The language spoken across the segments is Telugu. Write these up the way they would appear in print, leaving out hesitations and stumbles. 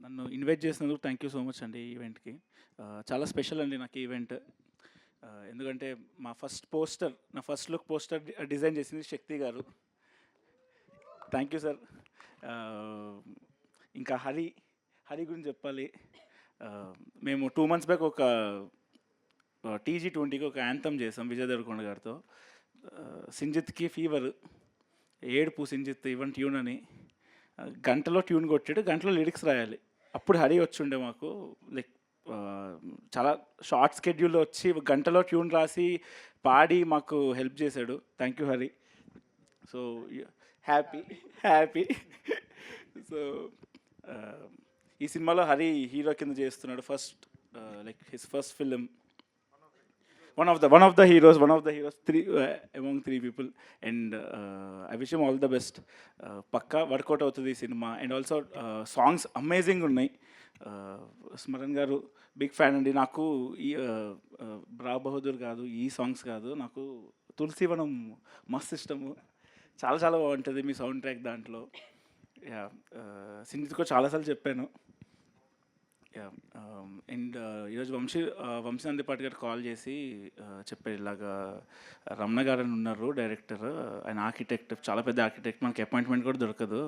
నన్ను ఇన్వైట్ చేసినందుకు థ్యాంక్ యూ సో మచ్ అండి ఈ ఈవెంట్కి. చాలా స్పెషల్ అండి నాకు ఈ ఈవెంట్. ఎందుకంటే నా ఫస్ట్ లుక్ పోస్టర్ డిజైన్ చేసింది శక్తి గారు. Thank you sir. ఇంకా హరి గురించి చెప్పాలి. మేము 2 months బ్యాక్ ఒక TG20కి ఒక యాంథమ్ చేసాం విజయ్ దేవరకొండ గారితో. సింజిత్కి ఫీవర్, ఏడుపు సింజిత్ ఇవన్ ట్యూన్ అని. గంటలో ట్యూన్ కొట్టాడు, గంటలో లిరిక్స్ రాయాలి. అప్పుడు హరి వచ్చుండే మాకు, లైక్ చాలా షార్ట్ స్కెడ్యూల్లో వచ్చి గంటలో ట్యూన్ రాసి పాడి మాకు హెల్ప్ చేశాడు. Thank you Hari. So happy. So ఈ సినిమాలో హరి హీరో కింద చేస్తున్నాడు. Like his first film. One of the heroes, among 3 people, and I wish him all the best. Pakka workout అవుతుంది ఈ cinema. And also songs amazing ఉన్నాయి. స్మరణ్ గారు బిగ్ ఫ్యాన్ అండి. నాకు ఈ బ్రా బహదూర్ కాదు, ఈ సాంగ్స్ కాదు, నాకు తులసివనం మస్తు ఇష్టము. చాలా బాగుంటుంది మీ సౌండ్ ట్రాక్ దాంట్లో. సింజిత్కో చాలాసార్లు చెప్పాను. అండ్ ఈరోజు వంశీ పాటి గారు కాల్ చేసి చెప్పారు, ఇలాగా రమణ గారు అని ఉన్నారు డైరెక్టర్, ఆయన ఆర్కిటెక్ట్, చాలా పెద్ద ఆర్కిటెక్ట్, మనకి అపాయింట్మెంట్ కూడా దొరకదు,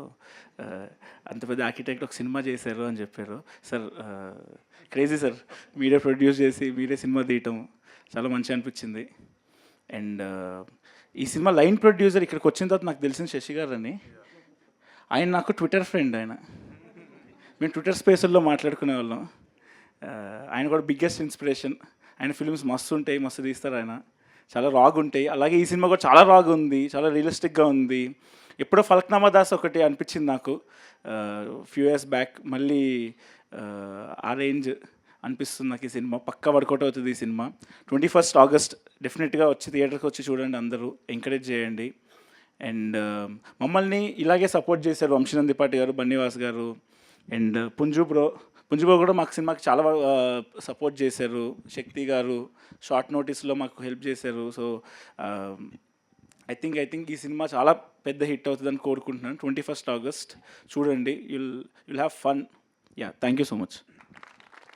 అంత పెద్ద ఆర్కిటెక్ట్ ఒక సినిమా చేశారు అని చెప్పారు. సార్ క్రేజీ సార్, మీరే ప్రొడ్యూస్ చేసి మీరే సినిమా తీయటం చాలా మంచిగా అనిపించింది. అండ్ ఈ సినిమా లైన్ ప్రొడ్యూసర్ ఇక్కడికి వచ్చిన తర్వాత నాకు తెలిసిన శశి గారు అని. ఆయన నాకు ట్విట్టర్ ఫ్రెండ్. మేము ట్విట్టర్ స్పేసుల్లో మాట్లాడుకునే వాళ్ళం. ఆయన కూడా బిగ్గెస్ట్ ఇన్స్పిరేషన్. ఆయన ఫిల్మ్స్ మస్తు ఉంటాయి, మస్తు తీస్తారు ఆయన, చాలా రాగ్ ఉంటాయి. అలాగే ఈ సినిమా కూడా చాలా రాగ్ ఉంది, చాలా రియలిస్టిక్గా ఉంది. ఎప్పుడో ఫలక్నామా దాస్ ఒకటి అనిపించింది నాకు ఫ్యూ ఇయర్స్ బ్యాక్. మళ్ళీ ఆ రేంజ్ అనిపిస్తుంది నాకు ఈ సినిమా. పక్కా వర్కౌట్ అవుతుంది ఈ సినిమా. 21st August డెఫినెట్గా వచ్చి థియేటర్కి వచ్చి చూడండి, అందరూ ఎంకరేజ్ చేయండి. అండ్ మమ్మల్ని ఇలాగే సపోర్ట్ చేశారు వంశీ పాటి గారు, బన్నీవాస్ గారు, అండ్ పుంజు బ్రో కూడా మాకు సినిమాకి చాలా సపోర్ట్ చేశారు. శక్తి గారు షార్ట్ నోటీస్లో మాకు హెల్ప్ చేశారు. సో ఐ థింక్ ఈ సినిమా చాలా పెద్ద హిట్ అవుతుందని కోరుకుంటున్నాను. 21st August చూడండి, you'll have fun. Thank you so much.